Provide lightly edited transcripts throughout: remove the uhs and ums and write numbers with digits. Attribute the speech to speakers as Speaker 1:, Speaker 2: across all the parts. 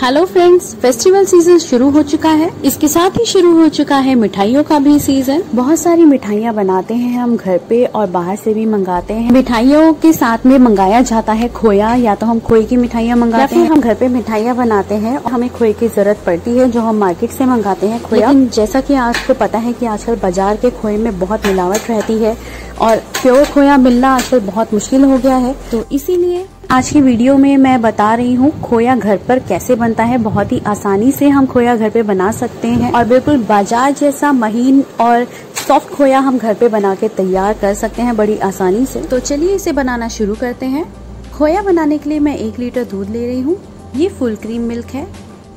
Speaker 1: Hello friends, festival season शुरू हो चुका है। इसके साथ ही शुरू हो चुका है मिठाइयों का भी सीजन। बहुत सारी मिठाइयाँ बनाते हैं हम घर पे और बाहर से भी मंगाते हैं। मिठाइयों के साथ में मंगाया जाता है खोया, या तो हम खोए की मिठाइयाँ मंगाते हैं, हम घर पे मिठाइयाँ बनाते हैं और हमें खोए की जरूरत पड़ती है जो हम मार्केट से मंगाते हैं खोया। लेकिन जैसा कि आपको पता है कि आजकल बाजार के खोए में बहुत मिलावट रहती है और प्योर खोया मिलना आजकल बहुत मुश्किल हो गया है। तो इसीलिए आज की वीडियो में मैं बता रही हूँ खोया घर पर कैसे बनता है। बहुत ही आसानी से हम खोया घर पे बना सकते हैं और बिल्कुल बाजार जैसा महीन और सॉफ्ट खोया हम घर पे बना के तैयार कर सकते हैं बड़ी आसानी से। तो चलिए इसे बनाना शुरू करते हैं। खोया बनाने के लिए मैं 1 लीटर दूध ले रही हूँ। ये फुल क्रीम मिल्क है।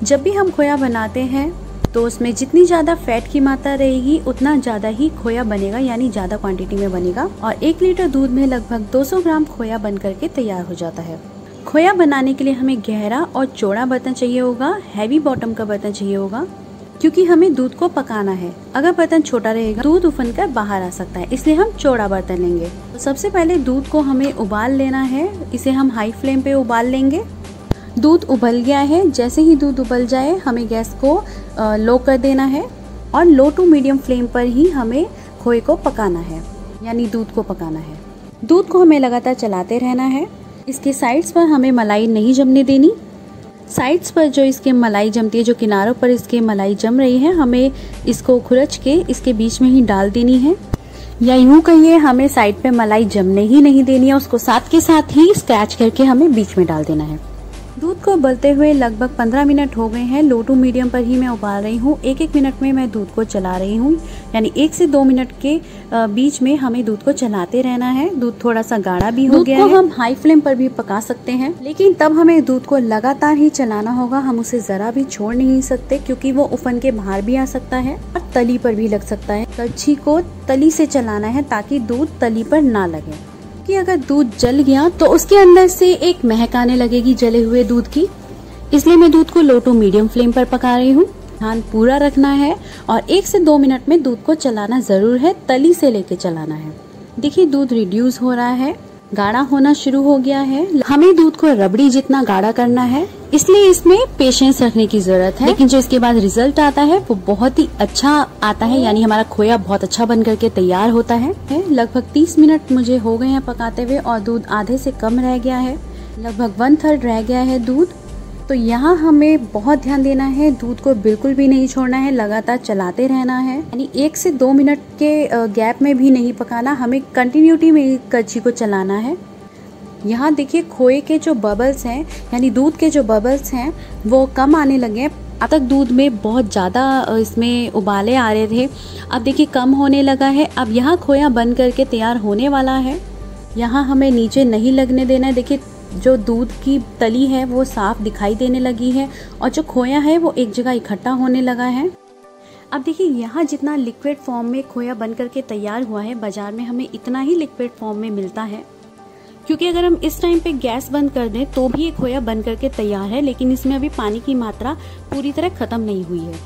Speaker 1: जब भी हम खोया बनाते हैं तो उसमें जितनी ज्यादा फैट की मात्रा रहेगी उतना ज्यादा ही खोया बनेगा, यानी ज्यादा क्वांटिटी में बनेगा। और 1 लीटर दूध में लगभग 200 ग्राम खोया बन करके तैयार हो जाता है। खोया बनाने के लिए हमें गहरा और चौड़ा बर्तन चाहिए होगा, हैवी बॉटम का बर्तन चाहिए होगा, क्योंकि हमें दूध को पकाना है। अगर बर्तन छोटा रहेगा दूध उफन कर बाहर आ सकता है, इसलिए हम चौड़ा बर्तन लेंगे। तो सबसे पहले दूध को हमें उबाल लेना है। इसे हम हाई फ्लेम पे उबाल लेंगे। दूध उबल गया है। जैसे ही दूध उबल जाए हमें गैस को लो कर देना है और लो टू मीडियम फ्लेम पर ही हमें खोए को पकाना है, यानी दूध को पकाना है। दूध को हमें लगातार चलाते रहना है। इसके साइड्स पर हमें मलाई नहीं जमने देनी। साइड्स पर जो इसके मलाई जमती है, जो किनारों पर इसके मलाई जम रही है, हमें इसको खुरच के इसके बीच में ही डाल देनी है, या यूं कहिए हमें साइड पे मलाई जमने ही नहीं देनी है, उसको साथ के साथ ही स्क्रैच करके हमें बीच में डाल देना है। दूध को उबलते हुए लगभग 15 मिनट हो गए हैं। लो टू मीडियम पर ही मैं उबाल रही हूँ। 1-1 मिनट में मैं दूध को चला रही हूँ, यानी 1 से 2 मिनट के बीच में हमें दूध को चलाते रहना है। दूध थोड़ा सा गाढ़ा भी हो गया है। दूध को हम हाई फ्लेम पर भी पका सकते हैं, लेकिन तब हमें दूध को लगातार ही चलाना होगा। हम उसे जरा भी छोड़ नहीं सकते, क्योंकि वो उफन के बाहर भी आ सकता है और तली पर भी लग सकता है। कड़छी को तली से चलाना है ताकि दूध तली पर ना लगे, कि अगर दूध जल गया तो उसके अंदर से एक महक आने लगेगी जले हुए दूध की। इसलिए मैं दूध को लो टू मीडियम फ्लेम पर पका रही हूँ। ध्यान पूरा रखना है और 1 से 2 मिनट में दूध को चलाना जरूर है, तली से लेके चलाना है। देखिए दूध रिड्यूस हो रहा है, गाढ़ा होना शुरू हो गया है। हमें दूध को रबड़ी जितना गाढ़ा करना है, इसलिए इसमें पेशेंस रखने की जरूरत है। लेकिन जो इसके बाद रिजल्ट आता है वो बहुत ही अच्छा आता है, यानी हमारा खोया बहुत अच्छा बन करके तैयार होता है। लगभग 30 मिनट मुझे हो गए हैं पकाते हुए और दूध आधे से कम रह गया है, लगभग 1/3 रह गया है दूध। तो यहाँ हमें बहुत ध्यान देना है, दूध को बिल्कुल भी नहीं छोड़ना है, लगातार चलाते रहना है, यानी 1 से 2 मिनट के गैप में भी नहीं पकाना, हमें कंटिन्यूटी में कड़छी को चलाना है। यहाँ देखिए खोए के जो बबल्स हैं, यानी दूध के जो बबल्स हैं वो कम आने लगे हैं। अब तक दूध में बहुत ज़्यादा इसमें उबाले आ रहे थे, अब देखिए कम होने लगा है। अब यहाँ खोया बन करके तैयार होने वाला है। यहाँ हमें नीचे नहीं लगने देना है। देखिए जो दूध की तली है वो साफ दिखाई देने लगी है और जो खोया है वो एक जगह इकट्ठा होने लगा है। अब देखिए यहाँ जितना लिक्विड फॉर्म में खोया बन करके तैयार हुआ है, बाजार में हमें इतना ही लिक्विड फॉर्म में मिलता है, क्योंकि अगर हम इस टाइम पे गैस बंद कर दें तो भी ये खोया बन करके तैयार है, लेकिन इसमें अभी पानी की मात्रा पूरी तरह खत्म नहीं हुई है।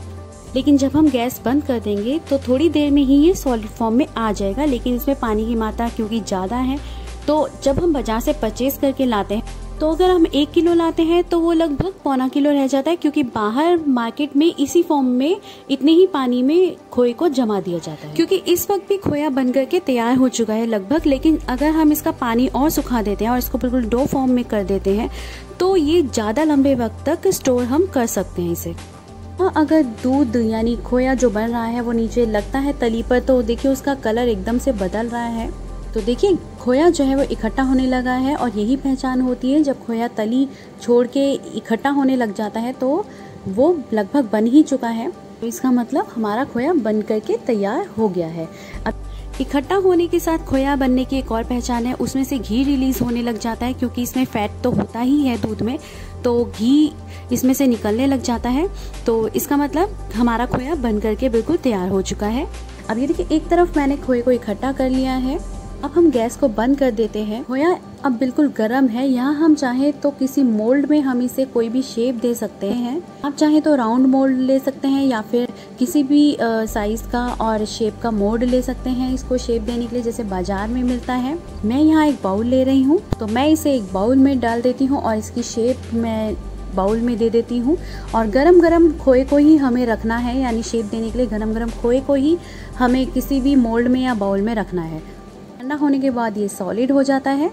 Speaker 1: लेकिन जब हम गैस बंद कर देंगे तो थोड़ी देर में ही ये सॉलिड फॉर्म में आ जाएगा, लेकिन इसमें पानी की मात्रा क्योंकि ज़्यादा है, तो जब हम बाजार से परचेज करके लाते हैं तो अगर हम 1 किलो लाते हैं तो वो लगभग 1.25 किलो रह जाता है, क्योंकि बाहर मार्केट में इसी फॉर्म में इतने ही पानी में खोए को जमा दिया जाता है। क्योंकि इस वक्त भी खोया बन करके तैयार हो चुका है लगभग, लेकिन अगर हम इसका पानी और सुखा देते हैं और इसको बिल्कुल डो फॉर्म में कर देते हैं तो ये ज़्यादा लंबे वक्त तक स्टोर हम कर सकते हैं इसे। अगर दूध यानी खोया जो बन रहा है वो नीचे लगता है तली पर, तो देखिए उसका कलर एकदम से बदल रहा है। तो देखिए खोया जो है वो इकट्ठा होने लगा है और यही पहचान होती है, जब खोया तली छोड़ के इकट्ठा होने लग जाता है तो वो लगभग बन ही चुका है। तो इसका मतलब हमारा खोया बन करके तैयार हो गया है। अब इकट्ठा होने के साथ खोया बनने की एक और पहचान है, उसमें से घी रिलीज होने लग जाता है, क्योंकि इसमें फैट तो होता ही है दूध में, तो घी इसमें से निकलने लग जाता है। तो इसका मतलब हमारा खोया बन करके बिल्कुल तैयार हो चुका है। अब ये देखिए एक तरफ मैंने खोए को इकट्ठा कर लिया है। अब हम गैस को बंद कर देते हैं। खोया अब बिल्कुल गर्म है। यहाँ हम चाहे तो किसी मोल्ड में हम इसे कोई भी शेप दे सकते हैं। आप चाहे तो राउंड मोल्ड ले सकते हैं या फिर किसी भी साइज का और शेप का मोल्ड ले सकते हैं इसको शेप देने के लिए, जैसे बाजार में मिलता है। मैं यहाँ एक बाउल ले रही हूँ, तो मैं इसे एक बाउल में डाल देती हूँ और इसकी शेप मैं बाउल में दे देती हूँ और गरम गरम खोए को ही हमें रखना है, यानी शेप देने के लिए गरम गरम खोए को ही हमें किसी भी मोल्ड में या बाउल में रखना है। ठंडा होने के बाद ये सॉलिड हो जाता है।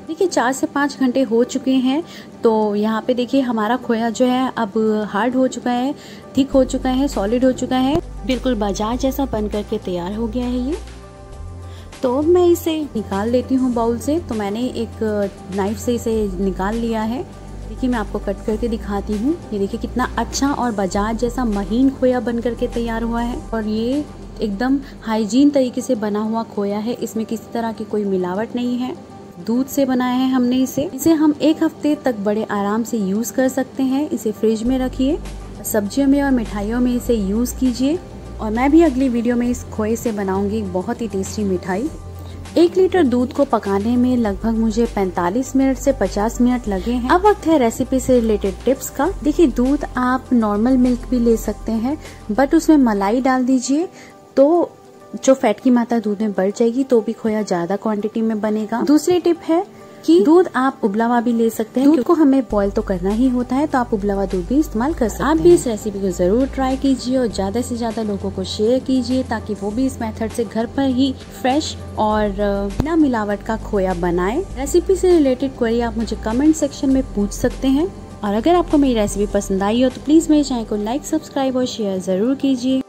Speaker 1: देखिए 4 से 5 घंटे हो चुके हैं, तो यहाँ पे देखिए हमारा खोया जो है अब हार्ड हो चुका है, थिक हो चुका है, सॉलिड हो चुका है, बिल्कुल बाजार जैसा बन करके तैयार हो गया है ये। तो मैं इसे निकाल लेती हूँ बाउल से। तो मैंने एक नाइफ से इसे निकाल लिया है। देखिए मैं आपको कट करके दिखाती हूँ। ये देखिए कितना अच्छा और बाजार जैसा महीन खोया बन करके तैयार हुआ है और ये एकदम हाइजीन तरीके से बना हुआ खोया है। इसमें किसी तरह की कोई मिलावट नहीं है। दूध से बनाया है हमने इसे हम 1 हफ्ते तक बड़े आराम से यूज़ कर सकते हैं। इसे फ्रिज में रखिए, सब्जियों में और मिठाइयों में इसे यूज़ कीजिए। और मैं भी अगली वीडियो में इस खोए से बनाऊंगी बहुत ही टेस्टी मिठाई। 1 लीटर दूध को पकाने में लगभग मुझे 45 मिनट से 50 मिनट लगे हैं। अब वक्त है रेसिपी से रिलेटेड टिप्स का। देखिए दूध आप नॉर्मल मिल्क भी ले सकते हैं, बट उसमें मलाई डाल दीजिए तो जो फैट की मात्रा दूध में बढ़ जाएगी, तो भी खोया ज्यादा क्वांटिटी में बनेगा। दूसरी टिप है कि दूध आप उबला हुआ भी ले सकते हैं। दूध को हमें बॉईल तो करना ही होता है, तो आप उबला हुआ दूध भी इस्तेमाल कर सकते हैं। आप भी इस रेसिपी को जरूर ट्राई कीजिए और ज्यादा से ज्यादा लोगों को शेयर कीजिए, ताकि वो भी इस मेथड से घर पर ही फ्रेश और बिना मिलावट का खोया बनाए। रेसिपी से रिलेटेड क्वेरी आप मुझे कमेंट सेक्शन में पूछ सकते हैं। और अगर आपको मेरी रेसिपी पसंद आई हो तो प्लीज मेरे चैनल को लाइक, सब्सक्राइब और शेयर जरूर कीजिए।